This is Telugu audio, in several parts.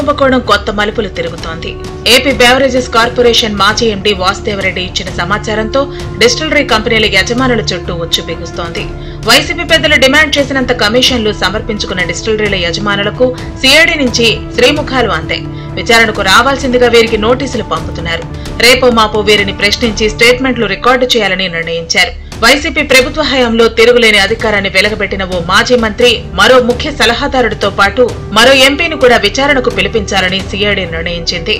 కుంభకోణం కొత్త మలుపులు తిరుగుతోంది. ఏపీ బెవరేజెస్ కార్పొరేషన్ మాజీ ఎండీ వాసుదేవరెడ్డి ఇచ్చిన సమాచారంతో డిస్టిలరీ కంపెనీల యజమానుల చుట్టూ ఉచ్చు బిగుస్తోంది. వైసీపీ పెద్దలు డిమాండ్ చేసినంత కమిషన్లు సమర్పించుకున్న డిస్టిలరీల యజమానులకు సిఐడి నుంచి శ్రీముఖాలు అందాయి. విచారణకు రావాల్సిందిగా వీరికి నోటీసులు పంపుతున్నారు. రేపో మాపో వీరిని ప్రశ్నించి స్టేట్మెంట్లు రికార్డు చేయాలని నిర్ణయించారు. వైసీపీ ప్రభుత్వ హయాంలో తిరుగులేని అధికారాన్ని వెలగబెట్టిన ఓ మాజీ మంత్రి, మరో ముఖ్య సలహాదారుడితో పాటు మరో ఎంపీని కూడా విచారణకు పిలిపించాలని సిఐడి నిర్ణయించింది.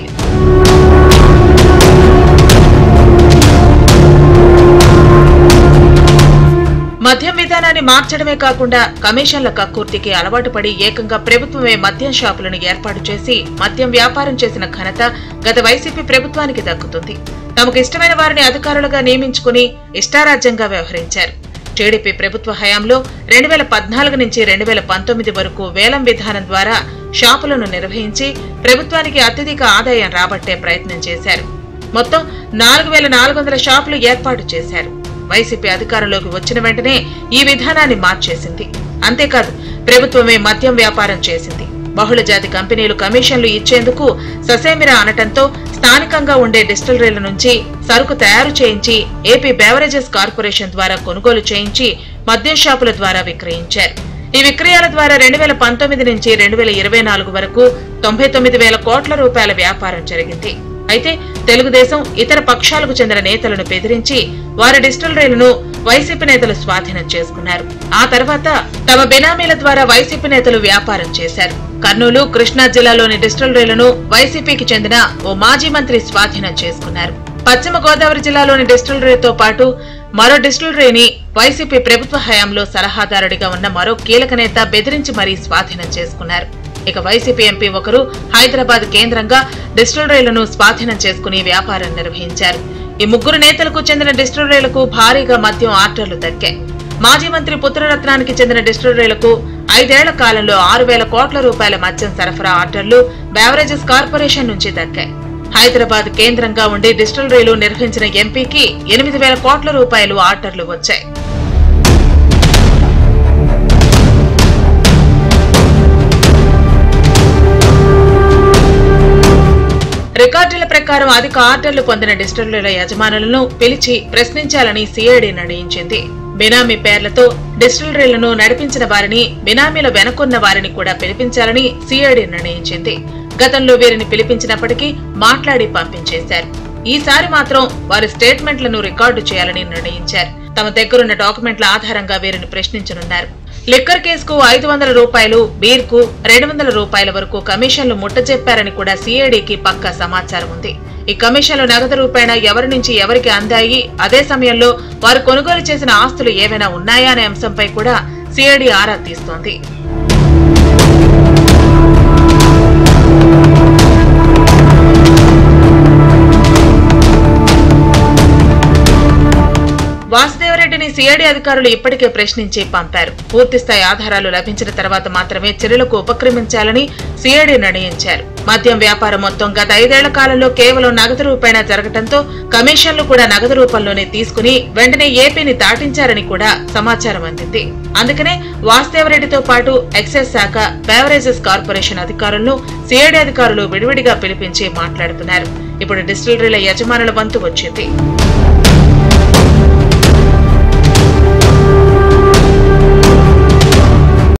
మద్యం విధానాన్ని మార్చడమే కాకుండా కమిషన్ల కక్కుర్తికి అలవాటు పడి ఏకంగా ప్రభుత్వమే మద్యం షాపులను ఏర్పాటు చేసి మద్యం వ్యాపారం చేసిన ఘనత గత వైసీపీ ప్రభుత్వానికి దక్కుతుంది. తమకు ఇష్టమైన వారిని అధికారులుగా నియమించుకుని ఇష్టారాజ్యంగా వ్యవహరించారు. టీడీపీ ప్రభుత్వ హయాంలో 2014 నుంచి 2019 వరకు వేలం విధానం ద్వారా షాపులను నిర్వహించి ప్రభుత్వానికి అత్యధిక ఆదాయం రాబట్టే ప్రయత్నం చేశారు. మొత్తం 4400 షాపులు ఏర్పాటు చేశారు. వైసీపీ అధికారంలోకి వచ్చిన వెంటనే ఈ విధానాన్ని మార్చేసింది. అంతేకాదు ప్రభుత్వమే మద్యం వ్యాపారం చేసింది. బహుళ జాతి కంపెనీలు కమిషన్లు ఇచ్చేందుకు ససేమిరా అనటంతో స్థానికంగా ఉండే డిస్టిలరీల నుంచి సరుకు తయారు చేయించి ఏపీ బెవరేజెస్ కార్పొరేషన్ ద్వారా కొనుగోలు చేయించి మద్యం షాపుల ద్వారా విక్రయించారు. ఈ విక్రయాల ద్వారా 2019 నుంచి 2024 వరకు 99,000 కోట్ల రూపాయల వ్యాపారం జరిగింది. అయితే తెలుగుదేశం ఇతర పక్షాలకు చెందిన నేతలను బెదిరించి వారి డిస్టిలరీలను వైసీపీ నేతలు స్వాధీనం చేసుకున్నారు. ఆ తర్వాత తమ బినామీల ద్వారా వైసీపీ నేతలు వ్యాపారం చేశారు. కర్నూలు, కృష్ణా జిల్లాలోని డిస్టిలరీలను వైసీపీకి చెందిన ఓ మాజీ మంత్రి స్వాధీనం చేసుకున్నారు. పశ్చిమ గోదావరి జిల్లాలోని డిస్టిలరీతో పాటు మరో డిస్టిలరీని వైసీపీ ప్రభుత్వ హయాంలో సలహాదారుడిగా ఉన్న మరో కీలక నేత బెదిరించి మరీ స్వాధీనం చేసుకున్నారు. ఇక వైసీపీ ఎంపీ ఒకరు హైదరాబాద్ కేంద్రంగా డిస్టిలరీలను స్వాధీనం చేసుకుని వ్యాపారం నిర్వహించారు. ఈ ముగ్గురు నేతలకు చెందిన డిస్టిలరీలకు భారీగా మద్యం ఆర్డర్లు దక్కాయి. మాజీ మంత్రి పుత్రరత్నానికి చెందిన డిస్టిలరీలకు 5 ఏళ్ల కాలంలో 6,000 కోట్ల రూపాయల మద్యం సరఫరా ఆర్డర్లు బెవరేజెస్ కార్పొరేషన్ నుంచి దక్కాయి. హైదరాబాద్ కేంద్రంగా ఉండి డిస్టిలరీలు నిర్వహించిన ఎంపీకి 8,000 కోట్ల రూపాయలు ఆర్డర్లు వచ్చాయి. రికార్డుల ప్రకారం అధిక ఆర్డర్లు పొందిన డిస్టిలరీల యజమానులను పిలిచి ప్రశ్నించాలని సిఐడి నిర్ణయించింది. బినామీ పేర్లతో డిస్టిలరీలను నడిపించిన వారిని, బినామీల వెనుకున్న వారిని కూడా పిలిపించాలని సిఐడి నిర్ణయించింది. గతంలో వీరిని పిలిపించినప్పటికీ మాట్లాడి పంపించేశారు. ఈసారి మాత్రం వారి స్టేట్మెంట్లను రికార్డు చేయాలని నిర్ణయించారు. తమ దగ్గరున్న డాక్యుమెంట్ల ఆధారంగా వీరిని ప్రశ్నించనున్నారు. లిక్కర్ కేసుకు 500 రూపాయలు, బీర్కు 200 రూపాయల వరకు కమిషన్లు ముట్టజెప్పారని కూడా సిఐడికి పక్కా సమాచారం ఉంది. ఈ కమిషన్లు నగదు రూపాయన ఎవరి నుంచి ఎవరికి అందాయి, అదే సమయంలో వారు కొనుగోలు చేసిన ఆస్తులు ఏవైనా ఉన్నాయా అనే అంశంపై కూడా సిఐడి ఆరా తీస్తోంది. వాసుదేవరెడ్డిని సిఐడి అధికారులు ఇప్పటికే ప్రశ్నించి పంపారు. పూర్తిస్థాయి ఆధారాలు లభించిన తర్వాత మాత్రమే చర్యలకు ఉపక్రమించాలని సిఐడి నిర్ణయించారు. మద్యం వ్యాపారం మొత్తం గత 5 ఏళ్ల కాలంలో కేవలం నగదు రూపాయన జరగడంతో కమిషన్లు కూడా నగదు రూపంలోనే తీసుకుని వెంటనే ఏపీని దాటించారని కూడా సమాచారం అందింది. అందుకనే వాసుదేవరెడ్డితో పాటు ఎక్సైజ్ శాఖ, బెవరేజెస్ కార్పొరేషన్ అధికారులను సిఐడి అధికారులు విడివిడిగా పిలిపించి మాట్లాడుతున్నారు. ఇప్పుడు డిస్టిలరీల యజమానుల వంతు వచ్చింది.